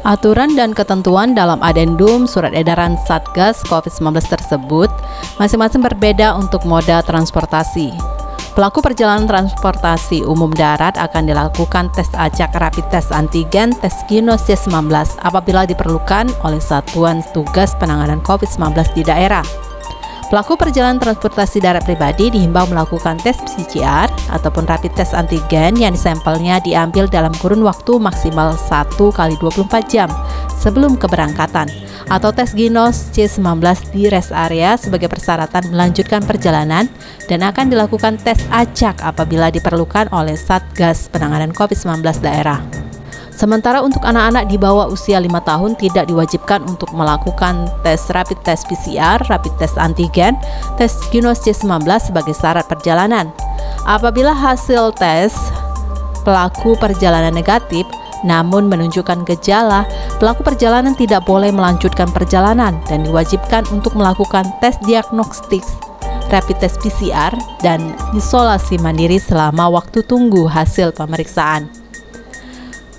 Aturan dan ketentuan dalam adendum Surat Edaran Satgas COVID-19 tersebut masing-masing berbeda untuk moda transportasi. Pelaku perjalanan transportasi umum darat akan dilakukan tes acak rapid test antigen tes ginos C19 apabila diperlukan oleh Satuan Tugas Penanganan COVID-19 di daerah. Pelaku perjalanan transportasi darat pribadi dihimbau melakukan tes PCR ataupun rapid test antigen yang sampelnya diambil dalam kurun waktu maksimal 1 kali 24 jam sebelum keberangkatan, atau tes ginos C19 di rest area sebagai persyaratan melanjutkan perjalanan, dan akan dilakukan tes acak apabila diperlukan oleh Satgas Penanganan COVID-19 daerah. Sementara untuk anak-anak di bawah usia 5 tahun tidak diwajibkan untuk melakukan tes rapid test PCR, rapid test antigen, tes ginos C19 sebagai syarat perjalanan. Apabila hasil tes pelaku perjalanan negatif namun menunjukkan gejala, pelaku perjalanan tidak boleh melanjutkan perjalanan dan diwajibkan untuk melakukan tes diagnostik, rapid test PCR, dan isolasi mandiri selama waktu tunggu hasil pemeriksaan.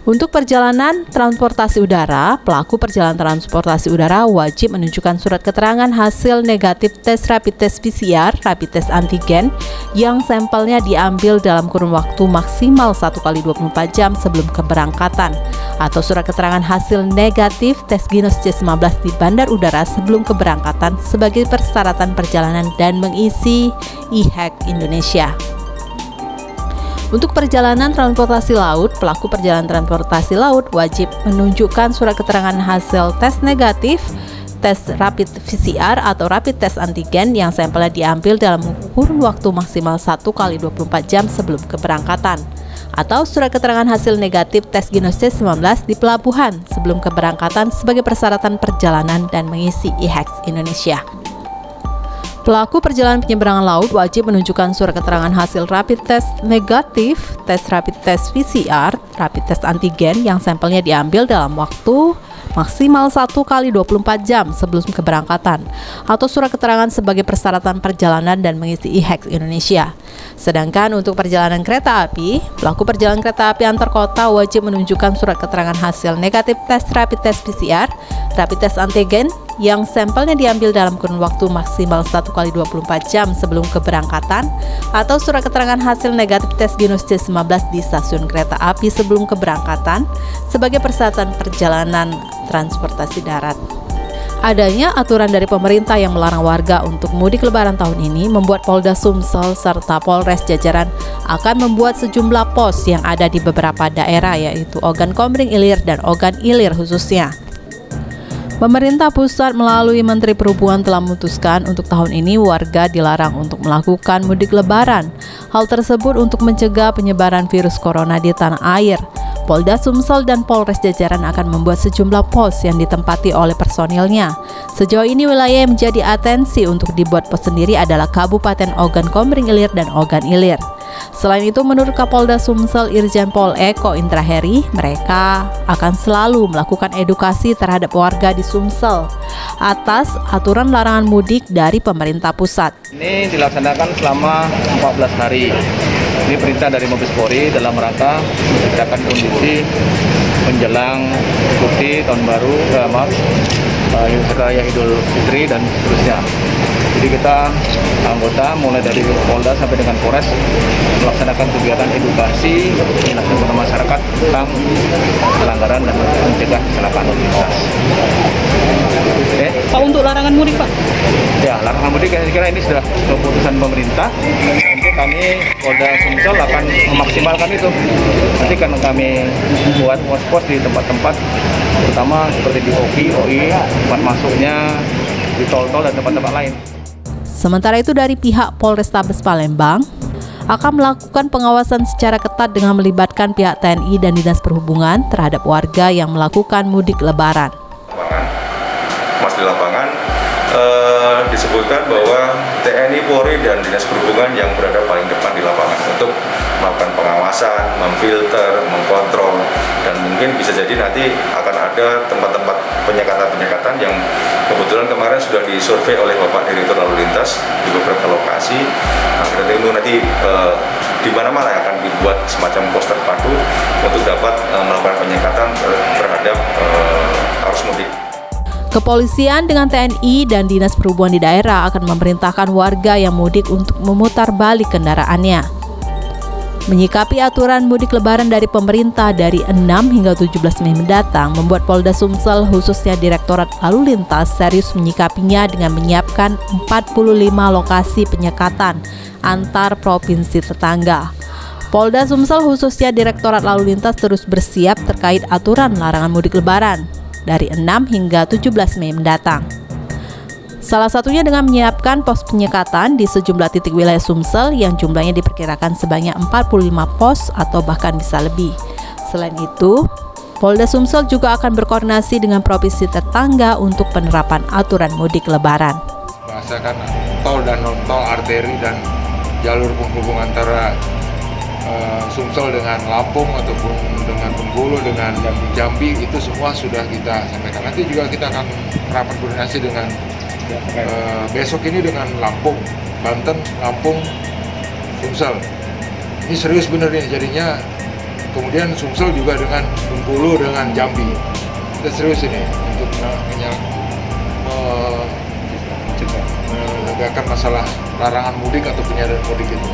Untuk perjalanan transportasi udara, pelaku perjalanan transportasi udara wajib menunjukkan surat keterangan hasil negatif tes rapid test PCR, rapid test antigen yang sampelnya diambil dalam kurun waktu maksimal 1 kali 24 jam sebelum keberangkatan, atau surat keterangan hasil negatif tes ginos C19 di bandar udara sebelum keberangkatan sebagai persyaratan perjalanan dan mengisi e-hack Indonesia. Untuk perjalanan transportasi laut, pelaku perjalanan transportasi laut wajib menunjukkan surat keterangan hasil tes negatif, tes rapid PCR atau rapid test antigen yang sampelnya diambil dalam kurun waktu maksimal 1 kali 24 jam sebelum keberangkatan, atau surat keterangan hasil negatif tes ginos C19 di pelabuhan sebelum keberangkatan sebagai persyaratan perjalanan dan mengisi e-hack Indonesia. Pelaku perjalanan penyeberangan laut wajib menunjukkan surat keterangan hasil rapid test negatif, tes rapid test PCR, rapid test antigen yang sampelnya diambil dalam waktu maksimal 1 kali 24 jam sebelum keberangkatan, atau surat keterangan sebagai persyaratan perjalanan dan mengisi e-hack Indonesia. Sedangkan untuk perjalanan kereta api, pelaku perjalanan kereta api antar kota wajib menunjukkan surat keterangan hasil negatif tes rapid test PCR, rapid test antigen yang sampelnya diambil dalam kurun waktu maksimal 1 kali 24 jam sebelum keberangkatan, atau surat keterangan hasil negatif tes ginos C19 di stasiun kereta api sebelum keberangkatan sebagai persyaratan perjalanan transportasi darat. Adanya aturan dari pemerintah yang melarang warga untuk mudik lebaran tahun ini membuat Polda Sumsel serta Polres jajaran akan membuat sejumlah pos yang ada di beberapa daerah, yaitu Ogan Komering Ilir dan Ogan Ilir khususnya. Pemerintah pusat melalui Menteri Perhubungan telah memutuskan untuk tahun ini warga dilarang untuk melakukan mudik lebaran. Hal tersebut untuk mencegah penyebaran virus corona di tanah air. Polda Sumsel dan Polres jajaran akan membuat sejumlah pos yang ditempati oleh personilnya. Sejauh ini wilayah yang menjadi atensi untuk dibuat pos sendiri adalah Kabupaten Ogan Komering Ilir dan Ogan Ilir. Selain itu, menurut Kapolda Sumsel Irjen Pol Eko Intraheri, mereka akan selalu melakukan edukasi terhadap warga di Sumsel atas aturan larangan mudik dari pemerintah pusat. Ini dilaksanakan selama 14 hari. Ini perintah dari Mabes Polri dalam rangka menciptakan kondisi menjelang ikuti tahun baru, Raya Idul Fitri dan seterusnya. Jadi kita anggota mulai dari Polda sampai dengan Polres melaksanakan kegiatan edukasi kepada masyarakat tentang pelanggaran dan mencegah kecelakaan lalu lintas. Oke. Pak, untuk larangan mudik, Pak? Ya, larangan mudik saya kira ini sudah keputusan pemerintah. Nanti kami Polda Sumsel akan memaksimalkan itu. Nanti kan kami buat pos-pos di tempat-tempat, terutama seperti di OI, tempat masuknya, di tol-tol dan tempat-tempat lain. Sementara itu dari pihak Polrestabes Palembang akan melakukan pengawasan secara ketat dengan melibatkan pihak TNI dan Dinas Perhubungan terhadap warga yang melakukan mudik lebaran. Mas di lapangan disebutkan bahwa TNI, Polri, dan Dinas Perhubungan yang berada paling depan di lapangan untuk melakukan pengawasan, memfilter, mengkontrol, dan mungkin bisa jadi nanti akan ada tempat-tempat penyekatan-penyekatan yang kebetulan kemarin sudah disurvei oleh Bapak Direktur Lalu Lintas di beberapa lokasi. Nah, kita tunggu nanti di mana-mana akan dibuat semacam pos terpadu untuk dapat melakukan penyekatan terhadap arus mudik. Kepolisian dengan TNI dan Dinas Perhubungan di daerah akan memerintahkan warga yang mudik untuk memutar balik kendaraannya. Menyikapi aturan mudik lebaran dari pemerintah dari 6 hingga 17 Mei mendatang membuat Polda Sumsel khususnya Direktorat Lalu Lintas serius menyikapinya dengan menyiapkan 45 lokasi penyekatan antar provinsi tetangga. Polda Sumsel khususnya Direktorat Lalu Lintas terus bersiap terkait aturan larangan mudik lebaran dari 6 hingga 17 Mei mendatang. Salah satunya dengan menyiapkan pos penyekatan di sejumlah titik wilayah Sumsel yang jumlahnya diperkirakan sebanyak 45 pos atau bahkan bisa lebih. Selain itu, Polda Sumsel juga akan berkoordinasi dengan provinsi tetangga untuk penerapan aturan mudik lebaran. Bahasakan tol dan non-tol, arteri dan jalur penghubung antara Sumsel dengan Lampung ataupun dengan Bengkulu dengan Jambi itu semua sudah kita sampaikan. Nanti juga kita akan rapat koordinasi dengan besok ini dengan Lampung, Banten, Lampung, Sumsel. Ini serius bener nih jadinya. Kemudian Sumsel juga dengan Bengkulu dengan Jambi. Kita serius ini untuk menegakkan masalah larangan mudik atau penyadaran mudik itu.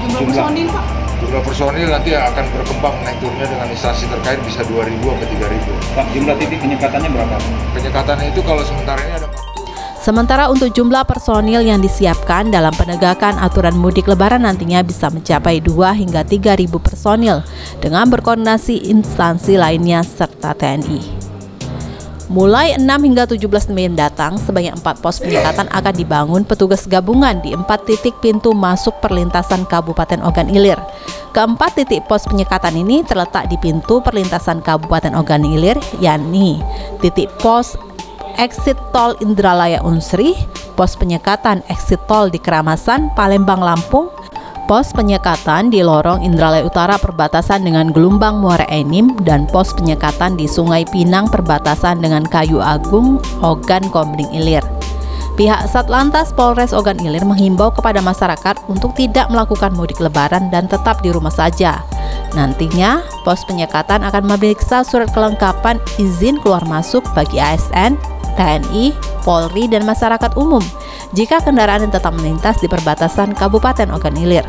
Jumlah personil nanti akan berkembang naik turunnya dengan instansi terkait bisa 2.000 sampai 3.000. Pak, jumlah titik penyekatannya berapa? Penyekatannya itu kalau sementara ini ada. Sementara untuk jumlah personil yang disiapkan dalam penegakan aturan mudik lebaran nantinya bisa mencapai 2 hingga 3.000 personil dengan berkoordinasi instansi lainnya serta TNI. Mulai 6 hingga 17 Mei mendatang, sebanyak 4 pos penyekatan akan dibangun petugas gabungan di 4 titik pintu masuk perlintasan Kabupaten Ogan Ilir. Keempat titik pos penyekatan ini terletak di pintu perlintasan Kabupaten Ogan Ilir, yakni titik pos exit tol Indralaya Unsri, pos penyekatan exit tol di Keramasan, Palembang, Lampung, pos penyekatan di lorong Indralaya Utara perbatasan dengan Gelumbang Muara Enim, dan pos penyekatan di Sungai Pinang perbatasan dengan Kayu Agung, Ogan Kombling Ilir. Pihak Satlantas Polres Ogan Ilir menghimbau kepada masyarakat untuk tidak melakukan mudik lebaran dan tetap di rumah saja. Nantinya, pos penyekatan akan memeriksa surat kelengkapan izin keluar masuk bagi ASN, TNI, Polri, dan masyarakat umum jika kendaraan yang tetap melintas di perbatasan Kabupaten Ogan Ilir.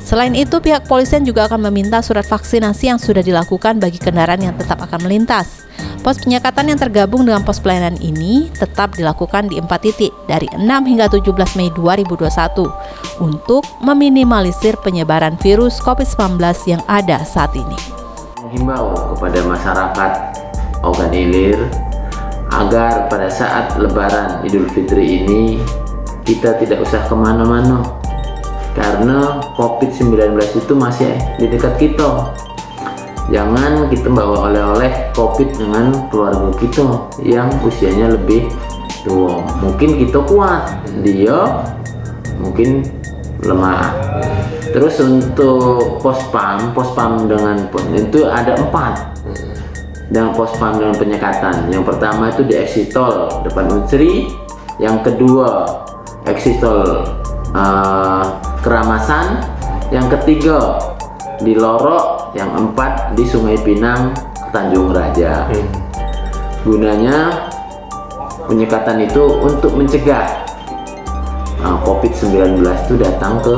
Selain itu, pihak kepolisian juga akan meminta surat vaksinasi yang sudah dilakukan bagi kendaraan yang tetap akan melintas. Pos penyekatan yang tergabung dengan pos pelayanan ini tetap dilakukan di 4 titik dari 6 hingga 17 Mei 2021 untuk meminimalisir penyebaran virus COVID-19 yang ada saat ini. Menghimbau kepada masyarakat Ogan Ilir agar pada saat Lebaran Idul Fitri ini kita tidak usah kemana-mana karena COVID-19 itu masih di dekat kita. Jangan kita bawa oleh-oleh COVID dengan keluarga kita yang usianya lebih tua. Mungkin kita kuat, dia mungkin lemah. Terus untuk pos pam dengan itu ada 4. Dan pos pam dengan penyekatan. Yang pertama itu di exit tol depan Unsri, yang kedua exit tol Keramasan, yang ketiga di Lorok, yang 4 di Sungai Pinang, Tanjung Raja. Gunanya penyekatan itu untuk mencegah COVID-19 itu datang ke